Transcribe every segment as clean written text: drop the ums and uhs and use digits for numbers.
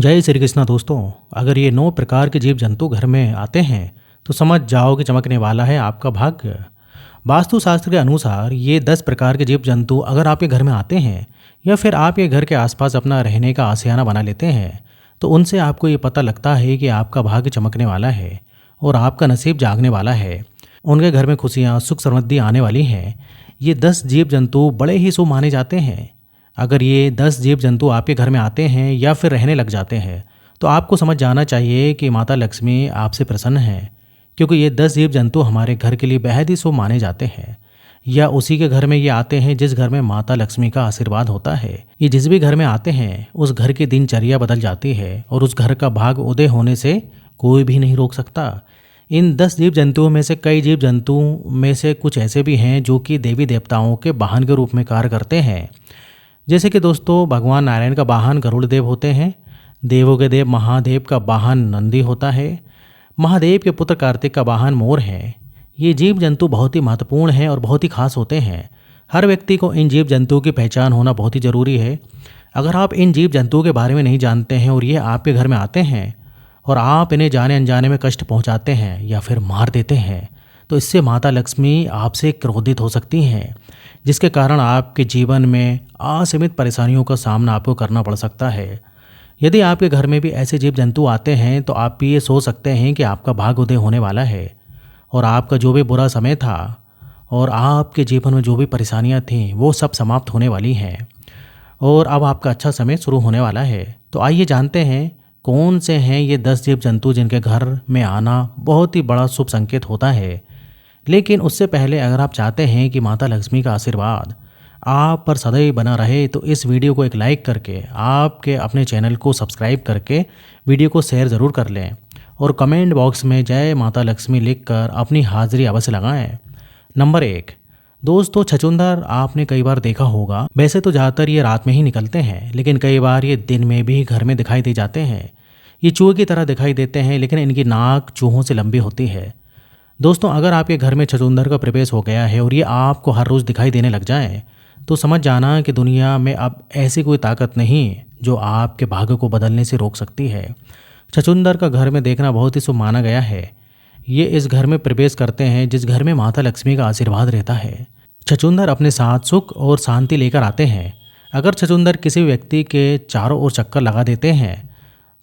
जय श्री कृष्णा दोस्तों। अगर ये 9 प्रकार के जीव जंतु घर में आते हैं तो समझ जाओ कि चमकने वाला है आपका भाग्य। वास्तुशास्त्र के अनुसार ये 10 प्रकार के जीव जंतु अगर आपके घर में आते हैं या फिर आपके घर के आसपास अपना रहने का आशियाना बना लेते हैं तो उनसे आपको ये पता लगता है कि आपका भाग्य चमकने वाला है और आपका नसीब जागने वाला है। उनके घर में खुशियाँ सुख समृद्धि आने वाली हैं। ये 10 जीव जंतु बड़े ही शुभ माने जाते हैं। अगर ये 10 जीव जंतु आपके घर में आते हैं या फिर रहने लग जाते हैं तो आपको समझ जाना चाहिए कि माता लक्ष्मी आपसे प्रसन्न है, क्योंकि ये 10 जीव जंतु हमारे घर के लिए बेहद ही शुभ माने जाते हैं। या उसी के घर में ये आते हैं जिस घर में माता लक्ष्मी का आशीर्वाद होता है। ये जिस भी घर में आते हैं उस घर की दिनचर्या बदल जाती है और उस घर का भाग उदय होने से कोई भी नहीं रोक सकता। इन 10 जीव जंतुओं में से कई जीव जंतुओं में से कुछ ऐसे भी हैं जो कि देवी देवताओं के वाहन के रूप में कार्य करते हैं। जैसे कि दोस्तों, भगवान नारायण का वाहन गरुड़ देव होते हैं। देवों के देव महादेव का वाहन नंदी होता है। महादेव के पुत्र कार्तिक का वाहन मोर है। ये जीव जंतु बहुत ही महत्वपूर्ण हैं और बहुत ही खास होते हैं। हर व्यक्ति को इन जीव जंतुओं की पहचान होना बहुत ही ज़रूरी है। अगर आप इन जीव जंतुओं के बारे में नहीं जानते हैं और ये आपके घर में आते हैं और आप इन्हें जाने अनजाने में कष्ट पहुंचाते हैं या फिर मार देते हैं तो इससे माता लक्ष्मी आपसे क्रोधित हो सकती हैं, जिसके कारण आपके जीवन में असीमित परेशानियों का सामना आपको करना पड़ सकता है। यदि आपके घर में भी ऐसे जीव जंतु आते हैं तो आप भी ये सोच सकते हैं कि आपका भाग उदय होने वाला है और आपका जो भी बुरा समय था और आपके जीवन में जो भी परेशानियां थीं वो सब समाप्त होने वाली हैं और अब आपका अच्छा समय शुरू होने वाला है। तो आइए जानते हैं कौन से हैं ये 10 जीव जंतु जिनके घर में आना बहुत ही बड़ा शुभ संकेत होता है। लेकिन उससे पहले अगर आप चाहते हैं कि माता लक्ष्मी का आशीर्वाद आप पर सदैव बना रहे तो इस वीडियो को एक लाइक करके आपके अपने चैनल को सब्सक्राइब करके वीडियो को शेयर ज़रूर कर लें और कमेंट बॉक्स में जय माता लक्ष्मी लिखकर अपनी हाजिरी अवश्य लगाएं। नंबर 1, दोस्तों, छछूंदर आपने कई बार देखा होगा। वैसे तो ज़्यादातर ये रात में ही निकलते हैं, लेकिन कई बार ये दिन में भी घर में दिखाई दे जाते हैं। ये चूहे की तरह दिखाई देते हैं, लेकिन इनकी नाक चूहों से लंबी होती है। दोस्तों, अगर आपके घर में छछूंदर का प्रवेश हो गया है और ये आपको हर रोज़ दिखाई देने लग जाए तो समझ जाना कि दुनिया में अब ऐसी कोई ताकत नहीं जो आपके भाग्य को बदलने से रोक सकती है। छछूंदर का घर में देखना बहुत ही शुभ माना गया है। ये इस घर में प्रवेश करते हैं जिस घर में माता लक्ष्मी का आशीर्वाद रहता है। छछूंदर अपने साथ सुख और शांति लेकर आते हैं। अगर छछूंदर किसी व्यक्ति के चारों ओर चक्कर लगा देते हैं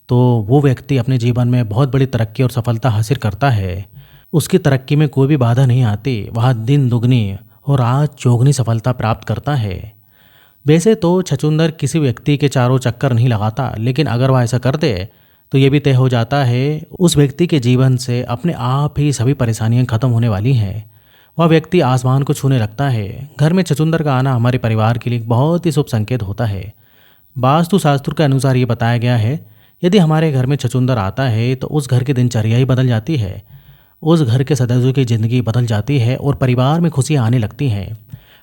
तो वो व्यक्ति अपने जीवन में बहुत बड़ी तरक्की और सफलता हासिल करता है। उसकी तरक्की में कोई भी बाधा नहीं आती। वह दिन दुगनी और रात चौगुनी सफलता प्राप्त करता है। वैसे तो छछूंदर किसी व्यक्ति के चारों चक्कर नहीं लगाता, लेकिन अगर वह ऐसा कर दे तो ये भी तय हो जाता है उस व्यक्ति के जीवन से अपने आप ही सभी परेशानियां खत्म होने वाली हैं। वह व्यक्ति आसमान को छूने लगता है। घर में छछूंदर का आना हमारे परिवार के लिए एक बहुत ही शुभ संकेत होता है। वास्तुशास्त्र के अनुसार ये बताया गया है, यदि हमारे घर में छछूंदर आता है तो उस घर की दिनचर्या ही बदल जाती है। उस घर के सदस्यों की ज़िंदगी बदल जाती है और परिवार में खुशियाँ आने लगती हैं।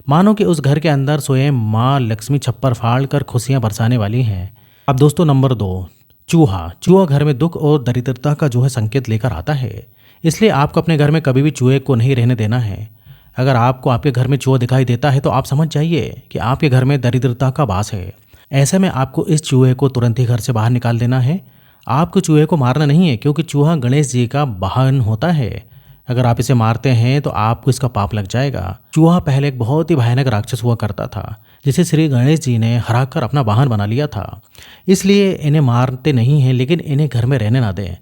मानो कि उस घर के अंदर स्वयं माँ लक्ष्मी छप्पर फाड़ कर खुशियाँ बरसाने वाली हैं। अब दोस्तों, नंबर 2, चूहा। चूहा घर में दुख और दरिद्रता का जो है संकेत लेकर आता है, इसलिए आपको अपने घर में कभी भी चूहे को नहीं रहने देना है। अगर आपको आपके घर में चूहा दिखाई देता है तो आप समझ जाइए कि आपके घर में दरिद्रता का वास है। ऐसे में आपको इस चूहे को तुरंत ही घर से बाहर निकाल देना है। आपको चूहे को मारना नहीं है, क्योंकि चूहा गणेश जी का वाहन होता है। अगर आप इसे मारते हैं तो आपको इसका पाप लग जाएगा। चूहा पहले एक बहुत ही भयानक राक्षस हुआ करता था, जिसे श्री गणेश जी ने हराकर अपना वाहन बना लिया था। इसलिए इन्हें मारते नहीं हैं, लेकिन इन्हें घर में रहने ना दें।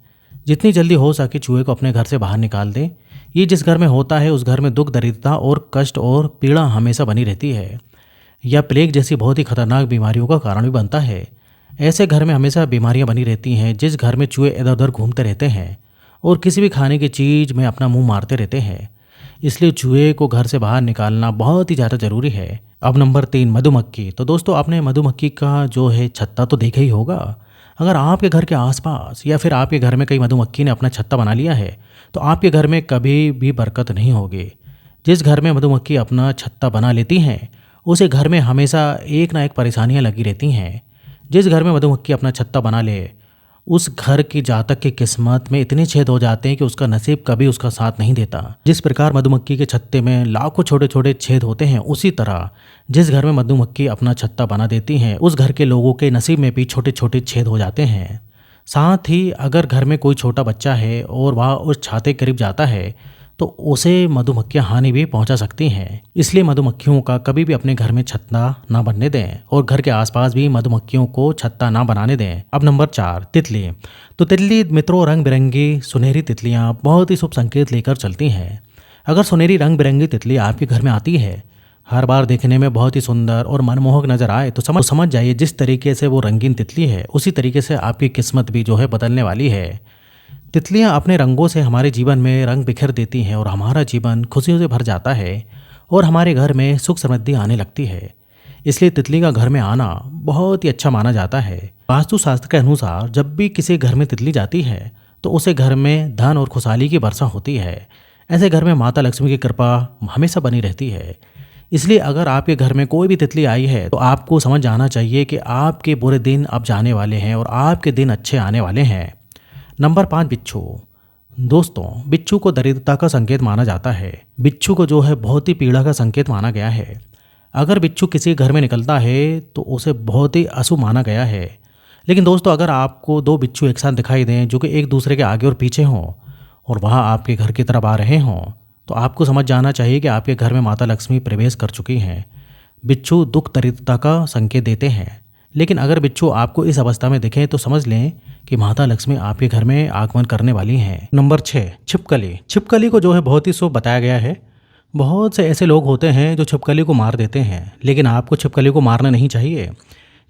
जितनी जल्दी हो सके चूहे को अपने घर से बाहर निकाल दें। ये जिस घर में होता है उस घर में दुख, दरिद्रता और कष्ट और पीड़ा हमेशा बनी रहती है। यह प्लेग जैसी बहुत ही खतरनाक बीमारियों का कारण भी बनता है। ऐसे घर में हमेशा बीमारियां बनी रहती हैं। जिस घर में चूहे इधर उधर घूमते रहते हैं और किसी भी खाने की चीज़ में अपना मुंह मारते रहते हैं, इसलिए चूहे को घर से बाहर निकालना बहुत ही ज़्यादा ज़रूरी है। अब नंबर 3, मधुमक्खी। तो दोस्तों, आपने मधुमक्खी का जो है छत्ता तो देखा ही होगा। अगर आपके घर के आसपास या फिर आपके घर में कई मधुमक्खी ने अपना छत्ता बना लिया है तो आपके घर में कभी भी बरकत नहीं होगी। जिस घर में मधुमक्खी अपना छत्ता बना लेती हैं उसे घर में हमेशा एक ना एक परेशानियाँ लगी रहती हैं। जिस घर में मधुमक्खी अपना छत्ता बना ले उस घर की जातक की किस्मत में इतने छेद हो जाते हैं कि उसका नसीब कभी उसका साथ नहीं देता। जिस प्रकार मधुमक्खी के छत्ते में लाखों छोटे छोटे छेद होते हैं, उसी तरह जिस घर में मधुमक्खी अपना छत्ता बना देती हैं, उस घर के लोगों के नसीब में भी छोटे छोटे छेद हो जाते हैं। साथ ही अगर घर में कोई छोटा बच्चा है और वह उस छाते के करीब जाता है तो उसे मधुमक्खियां हानि भी पहुंचा सकती हैं। इसलिए मधुमक्खियों का कभी भी अपने घर में छत्ता ना बनने दें और घर के आसपास भी मधुमक्खियों को छत्ता ना बनाने दें। अब नंबर 4, तितली। तो तितली मित्रों, रंग बिरंगी सुनहरी तितलियां बहुत ही शुभ संकेत लेकर चलती हैं। अगर सुनहरी रंग बिरंगी तितली आपके घर में आती है, हर बार देखने में बहुत ही सुंदर और मनमोहक नजर आए, तो समझ जाइए जिस तरीके से वो रंगीन तितली है उसी तरीके से आपकी किस्मत भी जो है बदलने वाली है। तितलियां अपने रंगों से हमारे जीवन में रंग बिखेर देती हैं और हमारा जीवन खुशियों से भर जाता है और हमारे घर में सुख समृद्धि आने लगती है। इसलिए तितली का घर में आना बहुत ही अच्छा माना जाता है। वास्तु शास्त्र के अनुसार जब भी किसी घर में तितली जाती है तो उसे घर में धन और खुशहाली की वर्षा होती है। ऐसे घर में माता लक्ष्मी की कृपा हमेशा बनी रहती है। इसलिए अगर आपके घर में कोई भी तितली आई है तो आपको समझ जाना चाहिए कि आपके बुरे दिन अब जाने वाले हैं और आपके दिन अच्छे आने वाले हैं। नंबर 5, बिच्छू। दोस्तों, बिच्छू को दरिद्रता का संकेत माना जाता है। बिच्छू को जो है बहुत ही पीड़ा का संकेत माना गया है। अगर बिच्छू किसी घर में निकलता है तो उसे बहुत ही अशुभ माना गया है। लेकिन दोस्तों, अगर आपको 2 बिच्छू एक साथ दिखाई दें जो कि एक दूसरे के आगे और पीछे हों और वह आपके घर की तरफ आ रहे हों, तो आपको समझ जाना चाहिए कि आपके घर में माता लक्ष्मी प्रवेश कर चुकी हैं। बिच्छू दुख दरिद्रता का संकेत देते हैं। लेकिन अगर बिच्छू आपको इस अवस्था में दिखें तो समझ लें कि माता लक्ष्मी आपके घर में आगमन करने वाली हैं। नंबर 6, छिपकली। छिपकली को जो है बहुत ही शुभ बताया गया है। बहुत से ऐसे लोग होते हैं जो छिपकली को मार देते हैं, लेकिन आपको छिपकली को मारना नहीं चाहिए।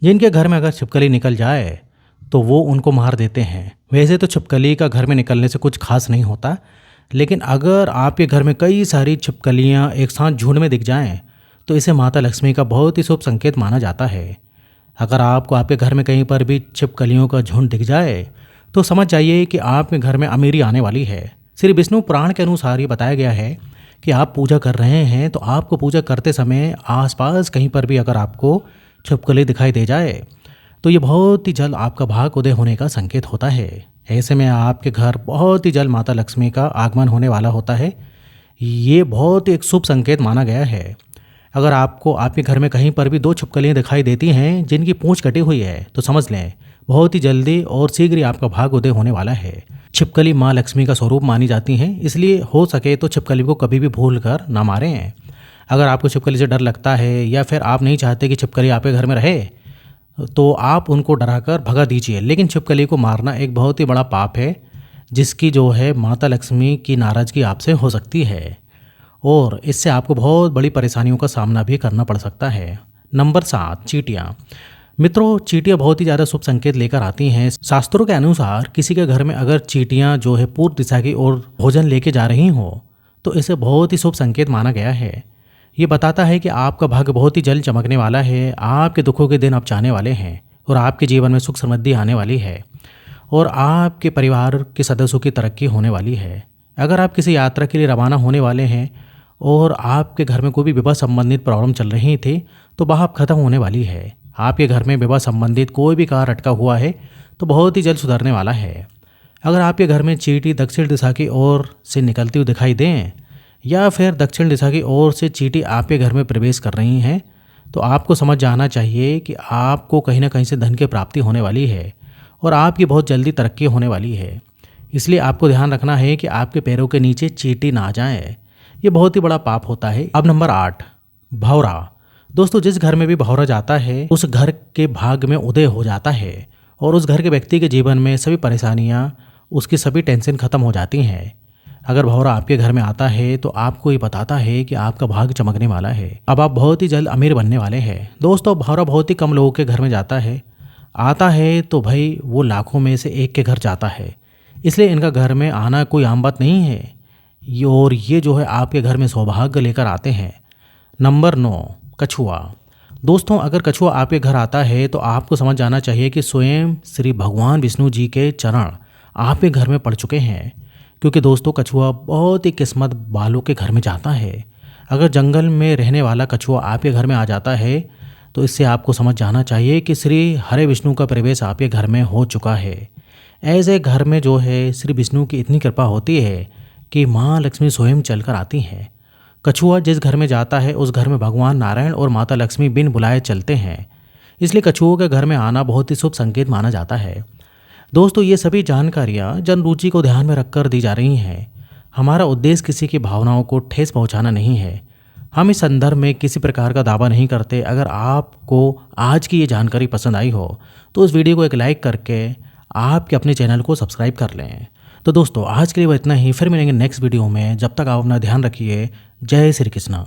जिनके घर में अगर छिपकली निकल जाए तो वो उनको मार देते हैं। वैसे तो छिपकली का घर में निकलने से कुछ खास नहीं होता, लेकिन अगर आपके घर में कई सारी छिपकलियाँ एक साथ झुंड में दिख जाएं तो इसे माता लक्ष्मी का बहुत ही शुभ संकेत माना जाता है। अगर आपको आपके घर में कहीं पर भी छिपकलियों का झुंड दिख जाए तो समझ जाइए कि आपके घर में अमीरी आने वाली है। श्री विष्णु पुराण के अनुसार ये बताया गया है कि आप पूजा कर रहे हैं तो आपको पूजा करते समय आसपास कहीं पर भी अगर आपको छिपकली दिखाई दे जाए तो ये बहुत ही जल्द आपका भाग उदय होने का संकेत होता है। ऐसे में आपके घर बहुत ही जल्द माता लक्ष्मी का आगमन होने वाला होता है। ये बहुत एक शुभ संकेत माना गया है। अगर आपको आपके घर में कहीं पर भी 2 छिपकलियाँ दिखाई देती हैं जिनकी पूंछ कटी हुई है तो समझ लें बहुत ही जल्दी और शीघ्र ही आपका भाग उदय होने वाला है। छिपकली माँ लक्ष्मी का स्वरूप मानी जाती हैं, इसलिए हो सके तो छिपकली को कभी भी भूल कर ना मारें। अगर आपको छिपकली से डर लगता है या फिर आप नहीं चाहते कि छिपकली आपके घर में रहे तो आप उनको डराकर भगा दीजिए। लेकिन छिपकली को मारना एक बहुत ही बड़ा पाप है जिसकी जो है माता लक्ष्मी की नाराज़गी आपसे हो सकती है और इससे आपको बहुत बड़ी परेशानियों का सामना भी करना पड़ सकता है। नंबर 7, चींटियाँ। मित्रों, चींटियाँ बहुत ही ज़्यादा शुभ संकेत लेकर आती हैं। शास्त्रों के अनुसार किसी के घर में अगर चींटियाँ जो है पूर्व दिशा की ओर भोजन लेके जा रही हों तो इसे बहुत ही शुभ संकेत माना गया है। ये बताता है कि आपका भाग्य बहुत ही जल्द चमकने वाला है, आपके दुखों के दिन अब जाने वाले हैं और आपके जीवन में सुख समृद्धि आने वाली है और आपके परिवार के सदस्यों की तरक्की होने वाली है। अगर आप किसी यात्रा के लिए रवाना होने वाले हैं और आपके घर में कोई भी विवाह संबंधित प्रॉब्लम चल रही थी तो वह अब खत्म होने वाली है। आपके घर में विवाह संबंधित कोई भी कार्य अटका हुआ है तो बहुत ही जल्द सुधरने वाला है। अगर आपके घर में चींटी दक्षिण दिशा की ओर से निकलती हुई दिखाई दें या फिर दक्षिण दिशा की ओर से चींटी आपके घर में प्रवेश कर रही हैं तो आपको समझ जाना चाहिए कि आपको कहीं ना कहीं से धन की प्राप्ति होने वाली है और आपकी बहुत जल्दी तरक्की होने वाली है। इसलिए आपको ध्यान रखना है कि आपके पैरों के नीचे चींटी ना जाए, ये बहुत ही बड़ा पाप होता है। अब नंबर 8, भौरा। दोस्तों, जिस घर में भी भौरा जाता है उस घर के भाग में उदय हो जाता है और उस घर के व्यक्ति के जीवन में सभी परेशानियां, उसकी सभी टेंशन खत्म हो जाती हैं। अगर भौरा आपके घर में आता है तो आपको ये बताता है कि आपका भाग्य चमकने वाला है, अब आप बहुत ही जल्द अमीर बनने वाले हैं। दोस्तों, भौरा बहुत ही कम लोगों के घर में आता है तो भाई वो लाखों में से एक के घर जाता है, इसलिए इनका घर में आना कोई आम बात नहीं है और ये जो है आपके घर में सौभाग्य लेकर आते हैं। नंबर 9, कछुआ। दोस्तों, अगर कछुआ आपके घर आता है तो आपको समझ जाना चाहिए कि स्वयं श्री भगवान विष्णु जी के चरण आपके घर में पड़ चुके हैं, क्योंकि दोस्तों कछुआ बहुत ही किस्मत वालों के घर में जाता है। अगर जंगल में रहने वाला कछुआ आपके घर में आ जाता है तो इससे आपको समझ जाना चाहिए कि श्री हरे विष्णु का प्रवेश आपके घर में हो चुका है। ऐसे घर में जो है श्री विष्णु की इतनी कृपा होती है कि माँ लक्ष्मी स्वयं चलकर आती हैं। कछुआ जिस घर में जाता है उस घर में भगवान नारायण और माता लक्ष्मी बिन बुलाए चलते हैं। इसलिए कछुओं के घर में आना बहुत ही शुभ संकेत माना जाता है। दोस्तों, ये सभी जानकारियाँ जन रुचि को ध्यान में रखकर दी जा रही हैं। हमारा उद्देश्य किसी की भावनाओं को ठेस पहुंचाना नहीं है। हम इस संदर्भ में किसी प्रकार का दावा नहीं करते। अगर आपको आज की ये जानकारी पसंद आई हो तो उस वीडियो को एक लाइक करके आपके अपने चैनल को सब्सक्राइब कर लें। तो दोस्तों, आज के लिए वो इतना ही। फिर मिलेंगे नेक्स्ट वीडियो में। जब तक आप अपना ध्यान रखिए। जय श्री कृष्णा।